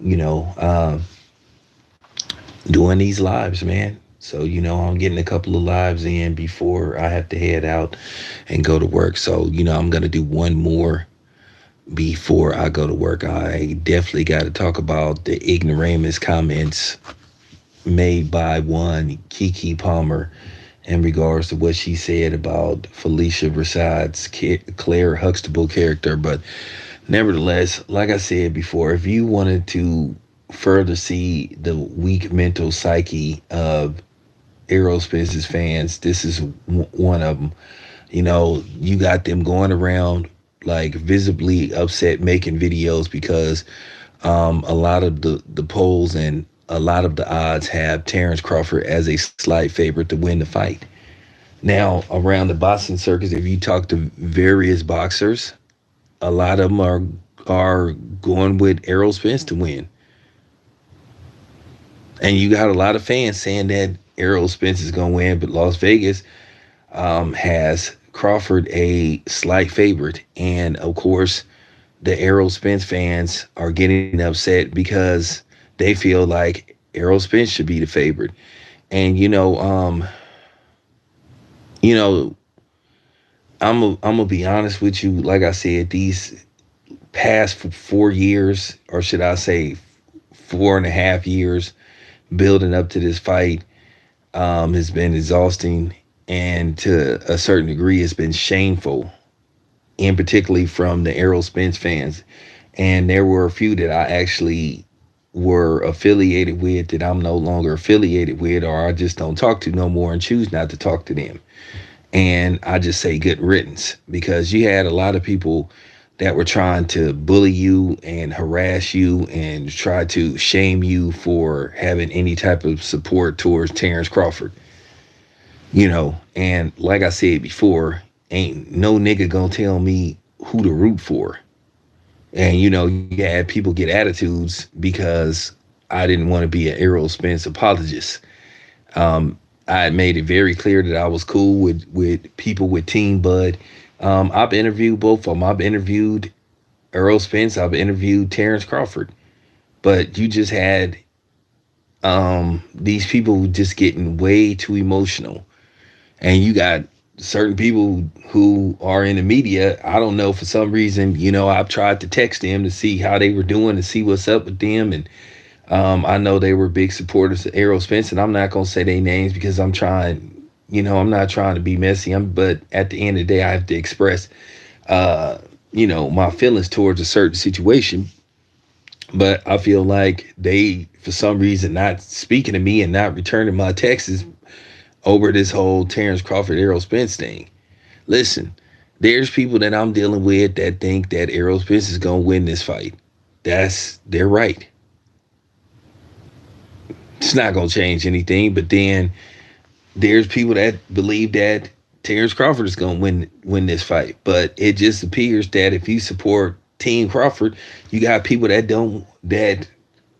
you know, doing these lives, man. So, I'm getting a couple of lives in before I have to head out and go to work. So, I'm going to do one more before I go to work. I definitely got to talk about the ignoramus comments made by one Kiki Palmer in regards to what she said about Felicia Versailles' Claire Huxtable character. But nevertheless, like I said before, if you wanted to further see the weak mental psyche of Errol Spence's fans, this is one of them. You got them going around like visibly upset making videos because a lot of the polls and a lot of the odds have Terence Crawford as a slight favorite to win the fight. Now, around the boxing circus, if you talk to various boxers, a lot of them are going with Errol Spence to win. And you got a lot of fans saying that Errol Spence is going to win, but Las Vegas has Crawford a slight favorite. And of course, the Errol Spence fans are getting upset because they feel like Errol Spence should be the favorite. And you know, I'm gonna be honest with you. Like I said, these past 4 years, or should I say, 4.5 years, building up to this fight, has been exhausting, and to a certain degree, it's been shameful, and particularly from the Errol Spence fans. And there were a few that I actually were affiliated with that I'm no longer affiliated with, or I just don't talk to no more and choose not to talk to them. And I just say good riddance, because you had a lot of people that were trying to bully you and harass you and try to shame you for having any type of support towards Terence Crawford. And like I said before, ain't no nigga gonna tell me who to root for. And you had people get attitudes because I didn't want to be an Errol Spence apologist. I had made it very clear that I was cool with people with Team Bud. I've interviewed both of them. I've interviewed Earl Spence. I've interviewed Terence Crawford. But you just had these people just getting way too emotional. And you got certain people who are in the media. I don't know, for some reason, I've tried to text them to see how they were doing, to see what's up with them. And I know they were big supporters of Errol Spence, and I'm not gonna say their names because I'm not trying to be messy. But at the end of the day, I have to express, my feelings towards a certain situation. But I feel like they, for some reason, not speaking to me and not returning my texts over this whole Terence Crawford Errol Spence thing. Listen, there's people that I'm dealing with that think that Errol Spence is gonna win this fight. They're right. It's not gonna change anything. But then there's people that believe that Terence Crawford is gonna win this fight. But it just appears that if you support Team Crawford, you got people that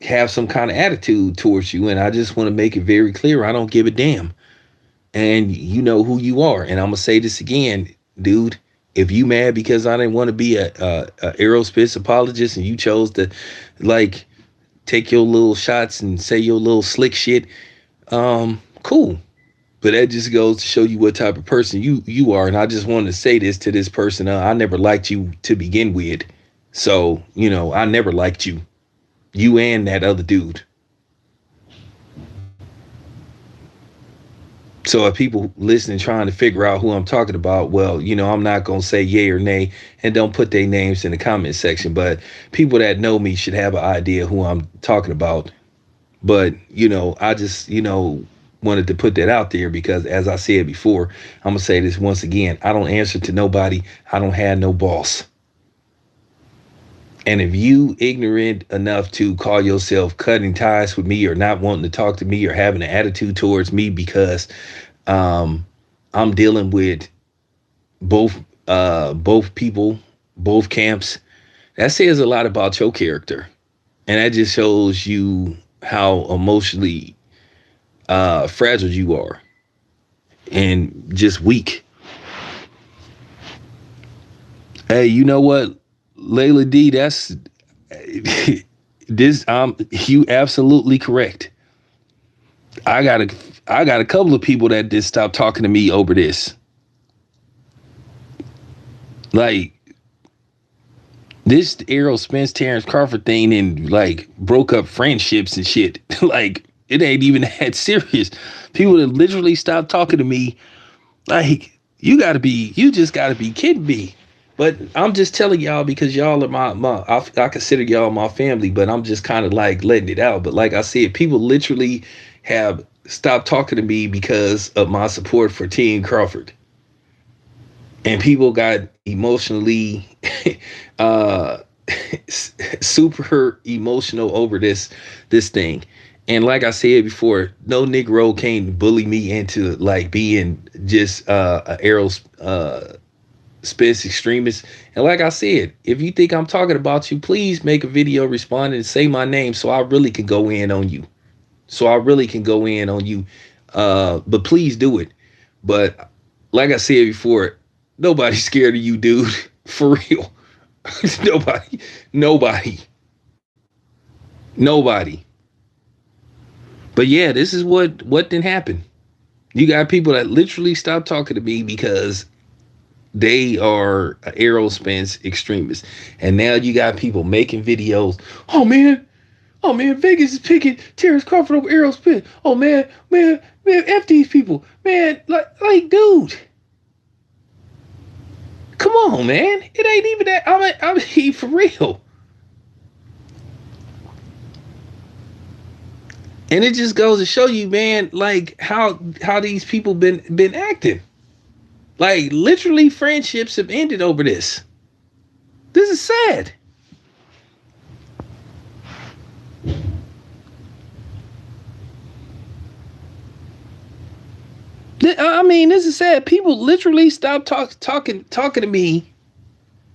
have some kind of attitude towards you. And I just want to make it very clear, I don't give a damn. And you know who you are. And I'm gonna say this again, dude. If you mad because I didn't want to be a Errol Spence apologist and you chose to like take your little shots and say your little slick shit, cool. But that just goes to show you what type of person you are. And I just wanted to say this to this person. I never liked you to begin with. So, I never liked you. You and that other dude. So if people listening trying to figure out who I'm talking about, well, I'm not gonna say yay or nay, and don't put their names in the comment section. But people that know me should have an idea who I'm talking about. But I just wanted to put that out there because, as I said before, I'm gonna say this once again: I don't answer to nobody. I don't have no boss. And if you ignorant enough to call yourself cutting ties with me or not wanting to talk to me or having an attitude towards me because um, I'm dealing with both people, both camps, that says a lot about your character, and that just shows you how emotionally fragile you are and just weak. Hey, you know what, Layla D? That's This you absolutely correct. I got a couple of people that just stopped talking to me over this. Like this Errol Spence, Terence Crawford thing and like broke up friendships and shit. Like it ain't even that serious. People that literally stopped talking to me. Like you just gotta be kidding me. But I'm just telling y'all because y'all are I consider y'all my family, but I'm just kind of like letting it out. But like I said, people literally have stopped talking to me because of my support for Team Crawford. And people got emotionally uh super emotional over this thing. And like I said before, no Negro can bully me into like being just a Errol Spence extremist. And like I said, if you think I'm talking about you, please make a video responding and say my name so I really can go in on you. But please do it. But like I said before, nobody's scared of you, dude. For real. nobody. Nobody. Nobody. But yeah, this is what didn't happen. You got people that literally stopped talking to me because they are Errol Spence extremists. And now you got people making videos. Oh man, Vegas is picking Terence Crawford over Errol Spence. Oh man, F these people. Man, like dude. Come on, man. It ain't even that. I mean for real. And it just goes to show you, man, like how these people been acting. Like literally friendships have ended over this. This is sad. I mean, this is sad. People literally stopped talking to me.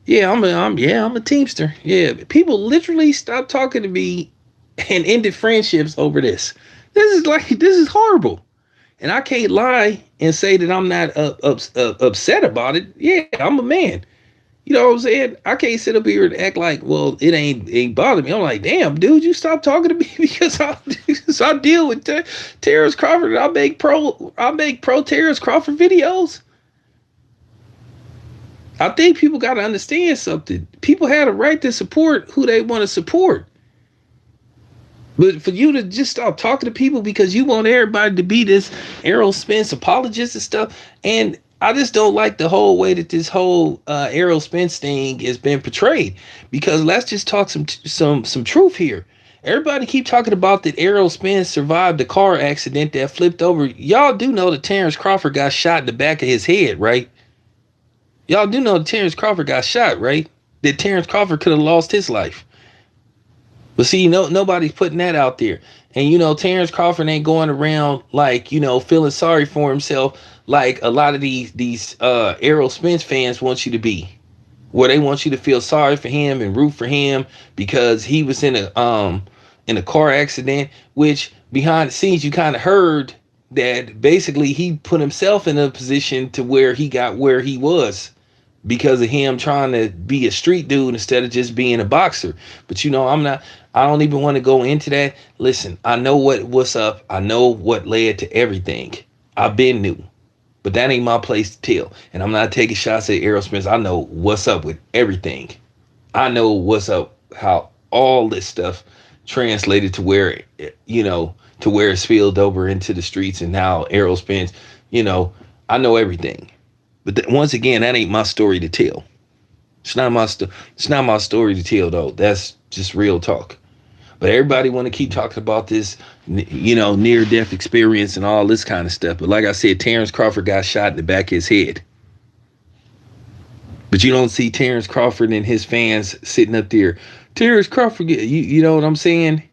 Yeah, I'm a teamster. Yeah, people literally stopped talking to me and ended friendships over this. This is horrible. And I can't lie and say that I'm not upset about it. Yeah, I'm a man. You know what I'm saying? I can't sit up here and act like, well, it ain't bothering me. I'm like, damn, dude, you stop talking to me because I deal with Terence Crawford. And I make pro Terence Crawford videos. I think people got to understand something. People have a right to support who they want to support. But for you to just stop talking to people because you want everybody to be this Errol Spence apologist and stuff, and I just don't like the whole way that this whole Errol Spence thing has been portrayed. Because let's just talk some truth here. Everybody keep talking about that Errol Spence survived a car accident that flipped over. Y'all do know that Terence Crawford got shot in the back of his head, right? Y'all do know that Terence Crawford got shot, right? That Terence Crawford could have lost his life. But see, nobody's putting that out there. And Terence Crawford ain't going around like, feeling sorry for himself like a lot of these Errol Spence fans want you to be. Where they want you to feel sorry for him and root for him because he was in a car accident, which behind the scenes you kind of heard that basically he put himself in a position to where he got where he was because of him trying to be a street dude instead of just being a boxer. But I don't even want to go into that. Listen, I know what's up. I know what led to everything. I've been new. But that ain't my place to tell. And I'm not taking shots at Errol Spence. I know what's up with everything. I know what's up, how all this stuff translated to where, to where it spilled over into the streets and how Errol Spence, I know everything. But once again, that ain't my story to tell. It's not my story to tell, though. That's just real talk. But everybody want to keep talking about this, near-death experience and all this kind of stuff. But like I said, Terence Crawford got shot in the back of his head. But you don't see Terence Crawford and his fans sitting up there. Terence Crawford, you know what I'm saying?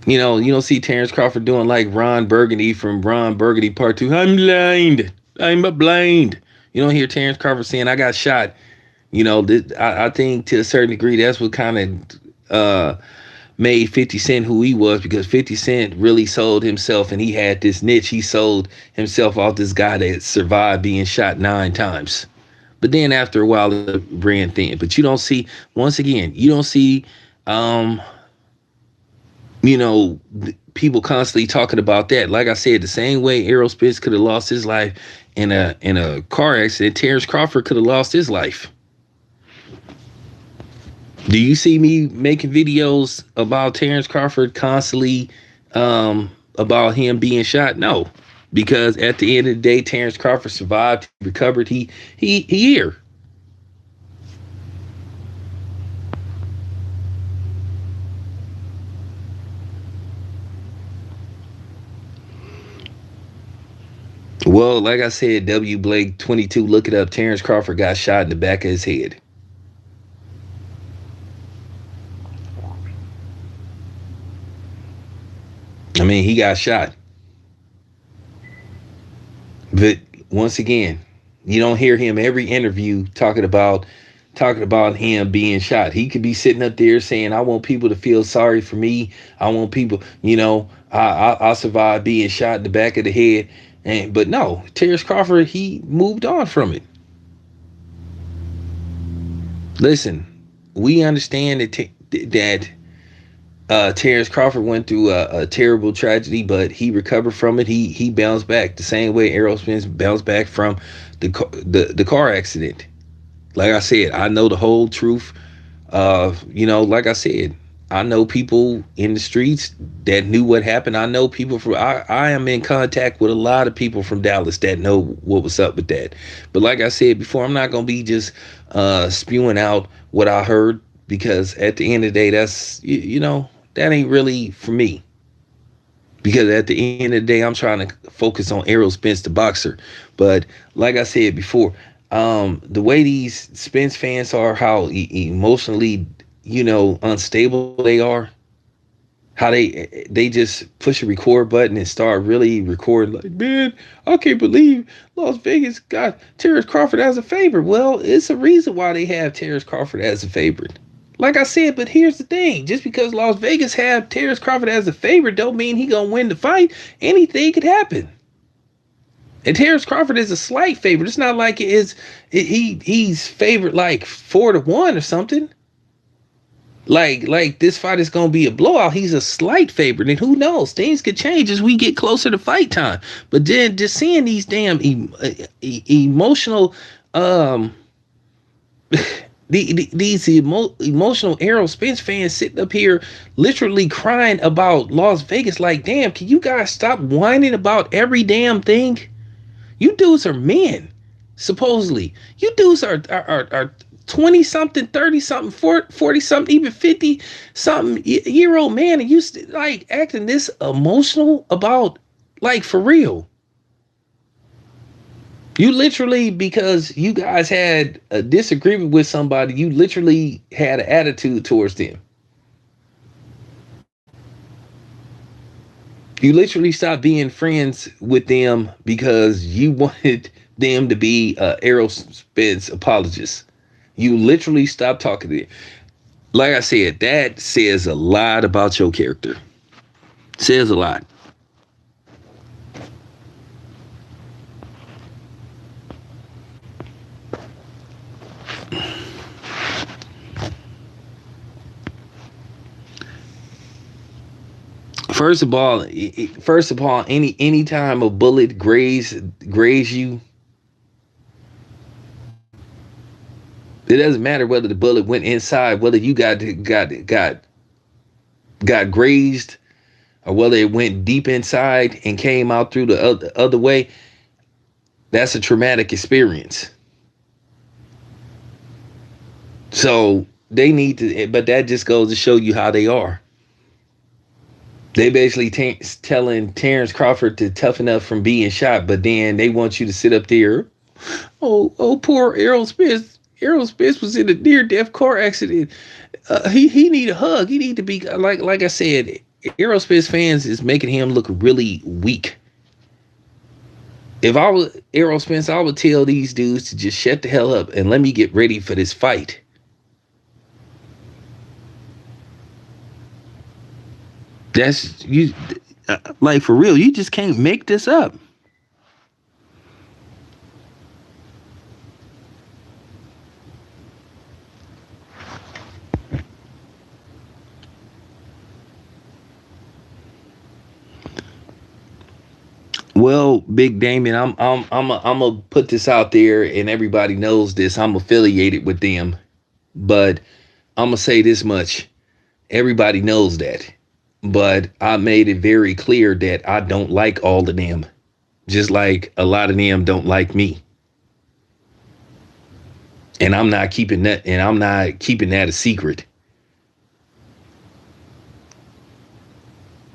You don't see Terence Crawford doing like Ron Burgundy from Ron Burgundy Part 2. I'm blind. I'm blind. You don't hear Terence Crawford saying, I got shot. I think to a certain degree, that's what kind of made 50 Cent who he was, because 50 Cent really sold himself and he had this niche. He sold himself off this guy that survived being shot 9 times. But then after a while, it ran thin. But you don't see, once again, you don't see Um, you know, people constantly talking about that. Like I said, the same way Errol Spence could have lost his life in a car accident, Terence Crawford could have lost his life. Do you see me making videos about Terence Crawford constantly, about him being shot? No, because at the end of the day, Terence Crawford survived, recovered. He here. Well, like I said, W Blake 22. Look it up. Terence Crawford got shot in the back of his head. I mean, he got shot. But once again, you don't hear him every interview talking about him being shot. He could be sitting up there saying, "I want people to feel sorry for me. I want people, I survived being shot in the back of the head." And but no, Terrence Crawford, he moved on from it. Listen, we understand that Terrence Crawford went through a terrible tragedy, but he recovered from it. He bounced back the same way Errol Spence bounced back from the car accident. Like I said, I know the whole truth. Like I said, I know people in the streets that knew what happened. I know people from I am in contact with a lot of people from Dallas that know what was up with that. But like I said before, I'm not gonna be just spewing out what I heard, because at the end of the day, that's that ain't really for me. Because at the end of the day, I'm trying to focus on Errol Spence, the boxer. But like I said before, the way these Spence fans are, how emotionally, unstable they are, how they just push a record button and start really recording. Like, man, I can't believe Las Vegas got Terrence Crawford as a favorite. Well, it's a reason why they have Terrence Crawford as a favorite. Like I said, but here's the thing: just because Las Vegas have Terrence Crawford as a favorite, don't mean he gonna win the fight. Anything could happen. And Terrence Crawford is a slight favorite. It's not like it is. He's favored like 4-1 or something. Like this fight is gonna be a blowout. He's a slight favorite, and who knows? Things could change as we get closer to fight time. But then just seeing these damn emotional, um, emotional Errol Spence fans sitting up here literally crying about Las Vegas. Like, damn, can you guys stop whining about every damn thing? You dudes are men, supposedly. You dudes are 20 something, 30 something, 40 something, even 50 something year old man, and you like acting this emotional about, like, for real. You literally, because you guys had a disagreement with somebody, you literally had an attitude towards them. You literally stopped being friends with them because you wanted them to be Errol Spence apologists. You literally stopped talking to them. Like I said, that says a lot about your character. Says a lot. First of all, any time a bullet graze you, it doesn't matter whether the bullet went inside, whether you got grazed, or whether it went deep inside and came out through the other way. That's a traumatic experience. So they need to, but that just goes to show you how they are. They basically telling Terrence Crawford to toughen up from being shot, but then they want you to sit up there. Oh, poor Errol Spence. Errol Spence was in a near-death car accident. He need a hug. He need to be like I said. Errol Spence fans is making him look really weak. If I was Errol Spence, I would tell these dudes to just shut the hell up and let me get ready for this fight. That's you, like, for real. You just can't make this up. Well, Big Damon, I'm gonna put this out there, and everybody knows this. I'm affiliated with them, but I'm gonna say this much: everybody knows that. But I made it very clear that I don't like all of them, just like a lot of them don't like me. And I'm not keeping that a secret.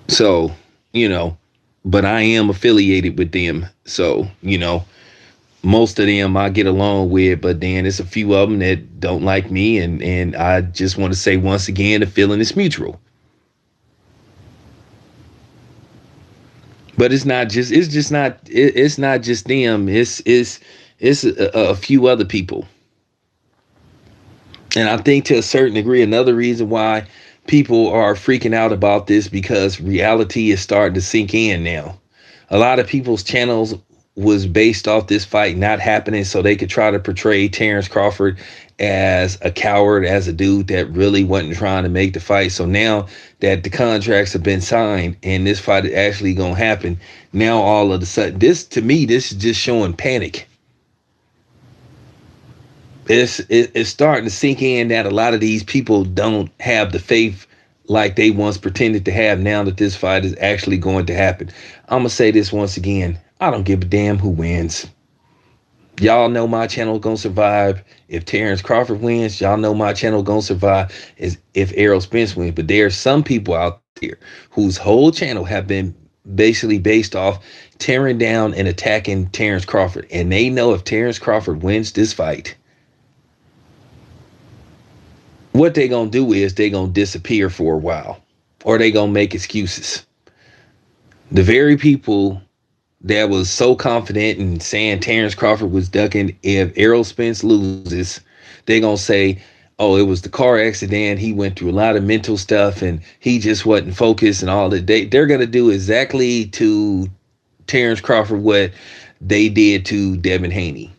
So, you know, but I am affiliated with them. So, most of them I get along with, but then it's a few of them that don't like me, and I just want to say once again, the feeling is mutual. But it's not just them. It's a few other people. And I think to a certain degree, another reason why people are freaking out about this, because reality is starting to sink in now. A lot of people's channels was based off this fight not happening so they could try to portray Terence Crawford as a coward, as a dude that really wasn't trying to make the fight. So now that the contracts have been signed and this fight is actually going to happen, now all of a sudden, this to me, this is just showing panic. It's starting to sink in that a lot of these people don't have the faith like they once pretended to have, now that this fight is actually going to happen. I'm gonna say this once again: I don't give a damn who wins. Y'all know my channel gonna survive if Terence Crawford wins. Y'all know my channel gonna survive is if Errol Spence wins. But there are some people out there whose whole channel have been basically based off tearing down and attacking Terence Crawford, and they know if Terence Crawford wins this fight, what they gonna do is they gonna disappear for a while, or they gonna make excuses. The very people that was so confident in saying Terence Crawford was ducking, if Errol Spence loses, they gonna say, oh, it was the car accident, he went through a lot of mental stuff and he just wasn't focused and all that. They're gonna do exactly to Terence Crawford what they did to Devin Haney.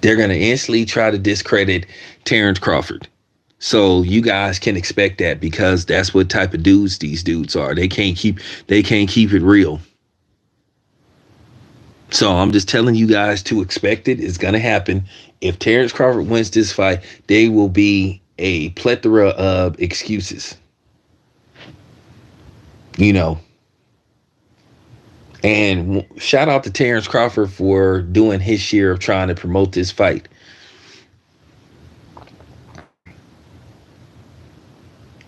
They're going to instantly try to discredit Terence Crawford. So you guys can expect that, because that's what type of dudes these dudes are. They can't keep it real. So I'm just telling you guys to expect it. It's going to happen. If Terence Crawford wins this fight, there will be a plethora of excuses. You know, and shout out to Terence Crawford for doing his share of trying to promote this fight.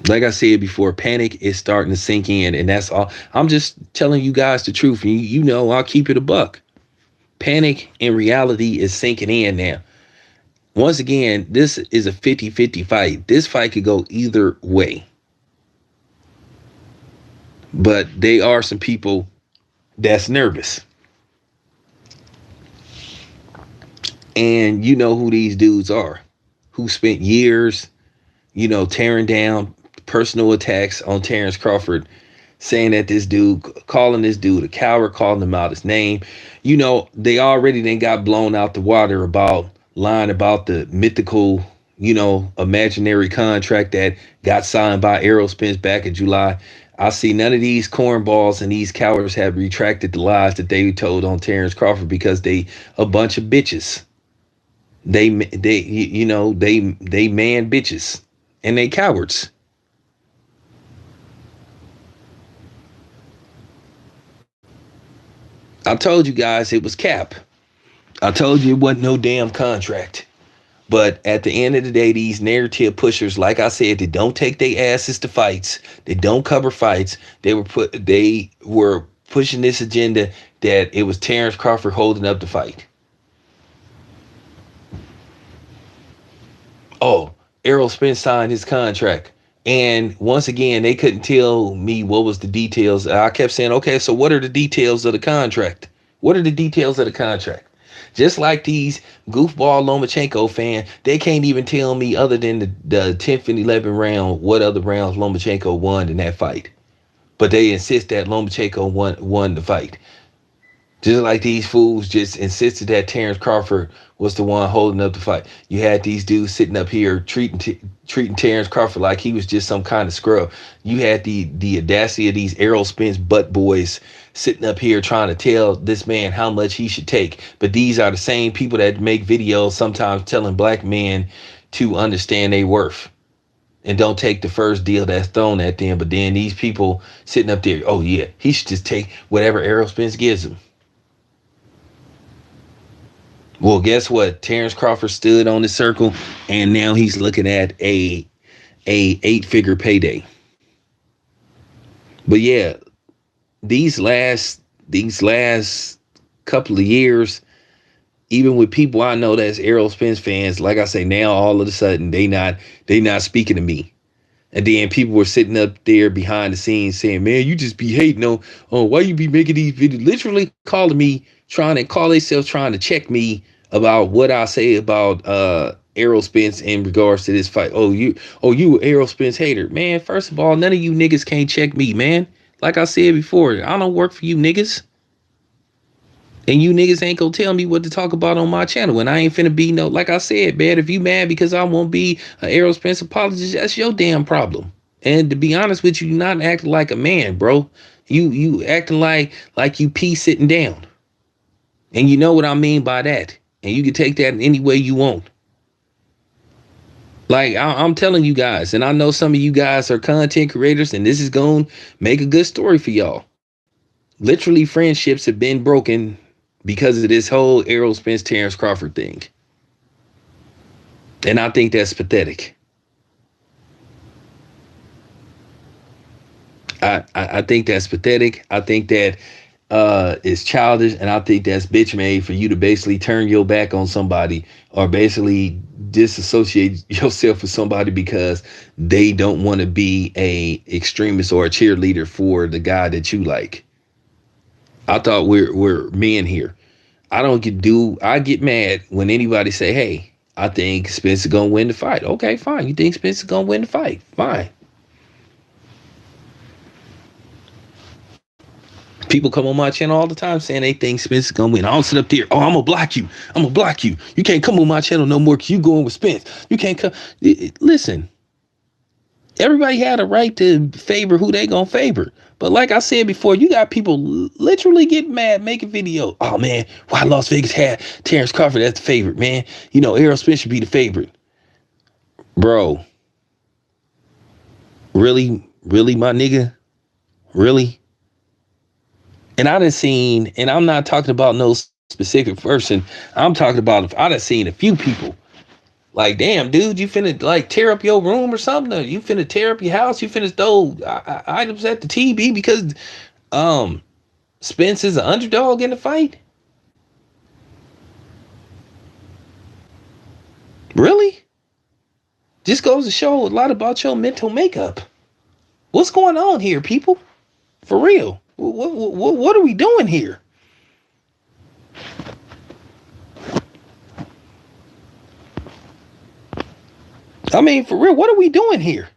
Like I said before, panic is starting to sink in, and that's all. I'm just telling you guys the truth. I'll keep it a buck. Panic in reality is sinking in now. Once again, this is a 50-50 fight. This fight could go either way. But there are some people that's nervous. And you know who these dudes are, who spent years, tearing down personal attacks on Terence Crawford, saying that this dude, calling this dude a coward, calling him out his name. They already then got blown out the water about lying about the mythical, imaginary contract that got signed by Errol Spence back in July. I see none of these cornballs and these cowards have retracted the lies that they told on Terence Crawford, because they a bunch of bitches. They man bitches, and they cowards. I told you guys it was cap. I told you it wasn't no damn contract. But at the end of the day, these narrative pushers, like I said, they don't take their asses to fights. They don't cover fights. They were pushing this agenda that it was Terence Crawford holding up the fight. Oh, Errol Spence signed his contract. And once again, they couldn't tell me what was the details. I kept saying, okay, so what are the details of the contract? What are the details of the contract? Just like these goofball Lomachenko fan, they can't even tell me, other than the 10th and 11th round, what other rounds Lomachenko won in that fight. But they insist that Lomachenko won the fight. Just like these fools just insisted that Terence Crawford was the one holding up the fight. You had these dudes sitting up here treating Terence Crawford like he was just some kind of scrub. You had the audacity of these Errol Spence butt boys sitting up here trying to tell this man how much he should take. But these are the same people that make videos sometimes telling black men to understand their worth and don't take the first deal that's thrown at them. But then these people sitting up there, oh yeah, he should just take whatever Errol Spence gives him. Well, guess what? Terence Crawford stood on the circle, and now he's looking at a 8-figure payday. But yeah, these last couple of years, even with people I know that's Errol Spence fans, like I say, now all of a sudden they not speaking to me. And then people were sitting up there behind the scenes saying, man, you just be hating on why you be making these videos, literally calling me, trying to check me about what I say about Errol Spence in regards to this fight. Oh, you Errol Spence hater. Man, first of all, none of you niggas can't check me, man. Like I said before, I don't work for you niggas. And you niggas ain't gonna tell me what to talk about on my channel. And I ain't finna be no, like I said, man, if you mad because I won't be an Errol Spence apologist, that's your damn problem. And to be honest with you, you're not acting like a man, bro. You acting like you pee sitting down. And you know what I mean by that. And you can take that in any way you want. Like I'm telling you guys, and I know some of you guys are content creators, and this is going to make a good story for y'all. Literally, friendships have been broken because of this whole Errol Spence, Terence Crawford thing. And I think that's pathetic. I think that's pathetic. I think that is childish, and I think that's bitch made for you to basically turn your back on somebody or basically disassociate yourself with somebody because they don't want to be a extremist or a cheerleader for the guy that you like. I thought we're men here. I get mad when anybody say, hey, I think Spence is gonna win the fight. Okay, fine. You think Spence is gonna win the fight? Fine. People come on my channel all the time saying they think Spence is gonna win. I don't sit up there. Oh, I'm gonna block you. I'm gonna block you. You can't come on my channel no more because you going with Spence. You can't come. Listen, everybody had a right to favor who they gonna favor. But like I said before, you got people literally getting mad, making video. Oh man, why Las Vegas had Terence Crawford as the favorite, man? You know, Errol Spence should be the favorite. Bro. Really, my nigga? Really? And I done seen, and I'm not talking about no specific person. I'm talking about, I done seen a few people. Like, damn, dude, you finna like tear up your room or something? You finna tear up your house? You finna throw items at the TV because Spence is an underdog in the fight? Really? Just goes to show a lot about your mental makeup. What's going on here, people? For real. What are we doing here? I mean, for real, what are we doing here?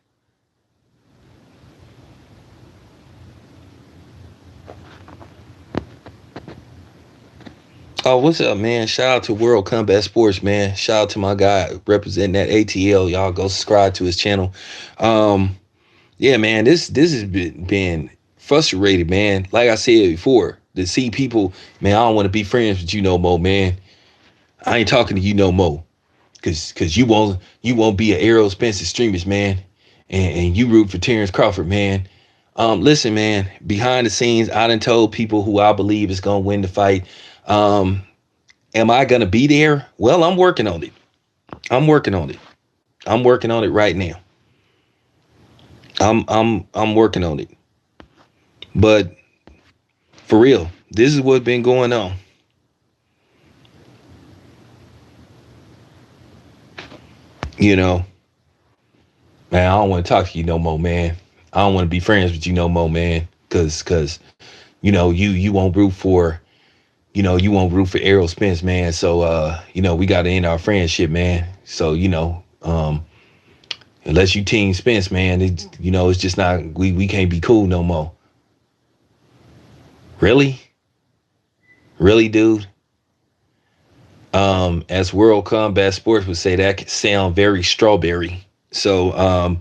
Oh, what's up, man? Shout out to World Combat Sports, man. Shout out to my guy representing that ATL. Y'all go subscribe to his channel. Yeah, man, this has been frustrated, man. Like I said before, to see people, man, I don't want to be friends with you no more, man. I ain't talking to you no more. Cause you won't be an Errol Spence extremist, man. And you root for Terence Crawford, man. Listen, man, behind the scenes, I done told people who I believe is gonna win the fight. Am I gonna be there? Well, I'm working on it. I'm working on it right now. I'm working on it. But for real, this is what's been going on. You know, man, I don't want to talk to you no more, man. I don't want to be friends with you no more, man. Cause you know, you won't root for, Errol Spence, man. So we gotta end our friendship, man. So, unless you team Spence, man, it's just not, we can't be cool no more. Really? Really, dude? As World Combat Sports would say, that could sound very strawberry. So,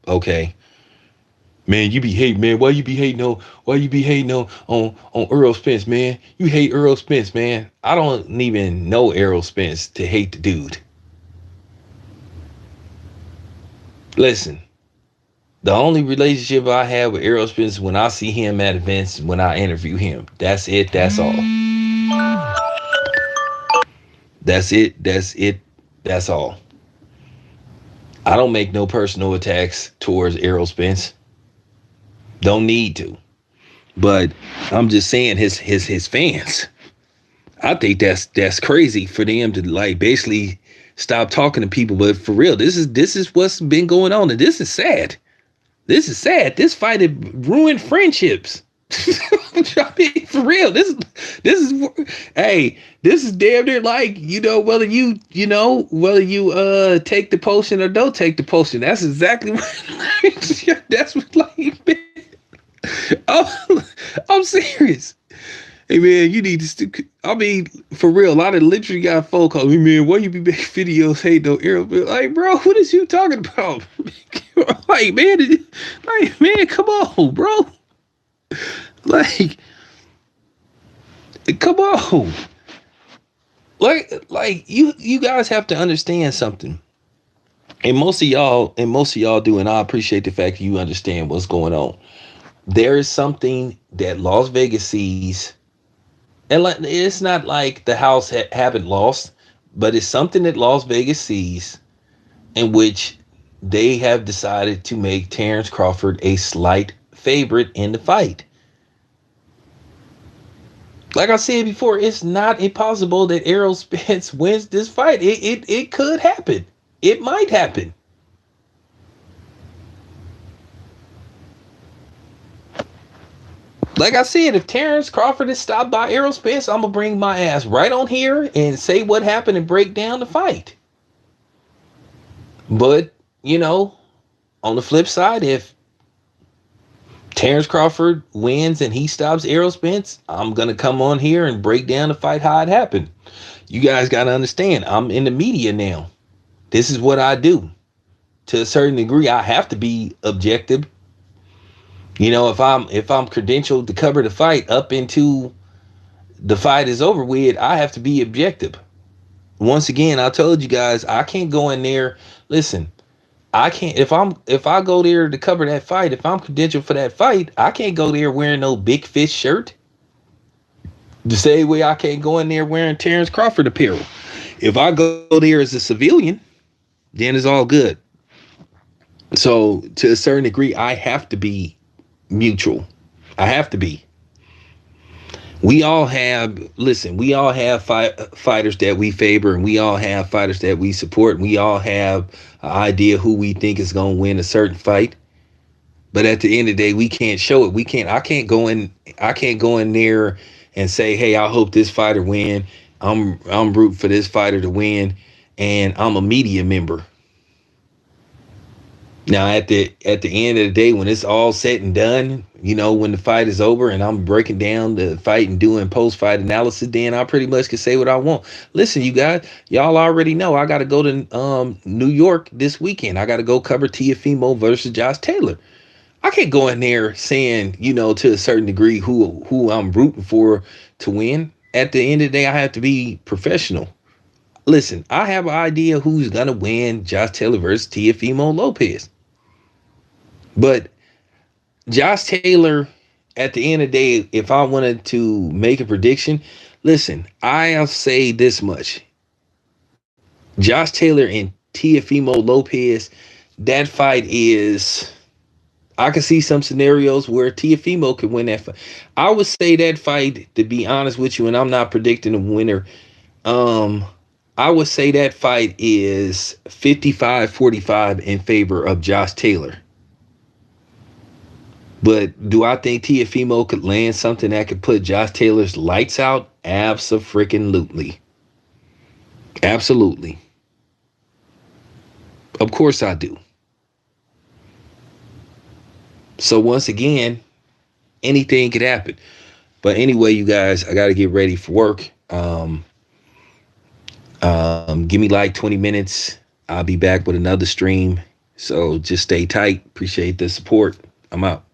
okay. Man, you be hating, man. Why you be hating on? Why you be hating on Earl Spence, man? You hate Earl Spence, man. I don't even know Errol Spence to hate the dude. Listen, the only relationship I have with Errol Spence is when I see him at events, when I interview him. That's it. That's all. That's it. That's it. That's all. I don't make no personal attacks towards Errol Spence. Don't need to. But I'm just saying his fans. I think that's crazy for them to like basically stop talking to people. But for real, this is what's been going on, and this is sad. This is sad. This fight had ruined friendships. I mean, for real, this is hey, this is damn near like whether you take the potion or don't take the potion. That's exactly what that's what like. I'm, I'm serious. Hey man, you need to. I mean, for real, I done literally got phone calls. Hey man, why you be making videos hating on Errol? Like, bro, what is you talking about? Like man, come on, bro. Like, come on. Like you guys have to understand something. And most of y'all do, and I appreciate the fact that you understand what's going on. There is something that Las Vegas sees, and like it's not like the house haven't lost, but it's something that Las Vegas sees in which they have decided to make Terence Crawford a slight favorite in the fight. Like I said before, it's not impossible that Errol Spence wins this fight. It could happen. It might happen. Like I said, if Terence Crawford is stopped by Errol Spence, I'm gonna bring my ass right on here and say what happened and break down the fight. But on the flip side, if Terence Crawford wins and he stops Errol Spence, I'm gonna come on here and break down the fight how it happened. You guys gotta understand, I'm in the media now. This is what I do. To a certain degree, I have to be objective. If I'm credentialed to cover the fight up into the fight is over with, I have to be objective. Once again, I told you guys I can't go in there. Listen, I can't if I go there to cover that fight, if I'm credentialed for that fight, I can't go there wearing no big fish shirt. The same way I can't go in there wearing Terence Crawford apparel. If I go there as a civilian, then it's all good. So to a certain degree, I have to be mutual. I have to be. We all have fighters that we favor, and we all have fighters that we support, and we all have an idea who we think is going to win a certain fight. But at the end of the day, we can't show it. I can't go in there and say, hey, I hope this fighter win. I'm rooting for this fighter to win, and I'm a media member. Now at the end of the day, when it's all said and done, when the fight is over and I'm breaking down the fight and doing post fight analysis, then I pretty much can say what I want. Listen, you guys, y'all already know I got to go to New York this weekend. I got to go cover Teofimo versus Josh Taylor. I can't go in there saying to a certain degree who I'm rooting for to win. At the end of the day, I have to be professional. Listen, I have an idea who's gonna win Josh Taylor versus Teofimo Lopez. But Josh Taylor, at the end of the day, if I wanted to make a prediction, listen, I'll say this much. Josh Taylor and Teofimo Lopez, that fight is... I can see some scenarios where Teofimo could win that fight. I would say that fight, to be honest with you, and I'm not predicting a winner, I would say that fight is 55-45 in favor of Josh Taylor. But do I think Teofimo could land something that could put Josh Taylor's lights out? Abso-freaking-lutely. Absolutely. Of course I do. So once again, anything could happen. But anyway, you guys, I got to get ready for work. Give me like 20 minutes. I'll be back with another stream. So just stay tight. Appreciate the support. I'm out.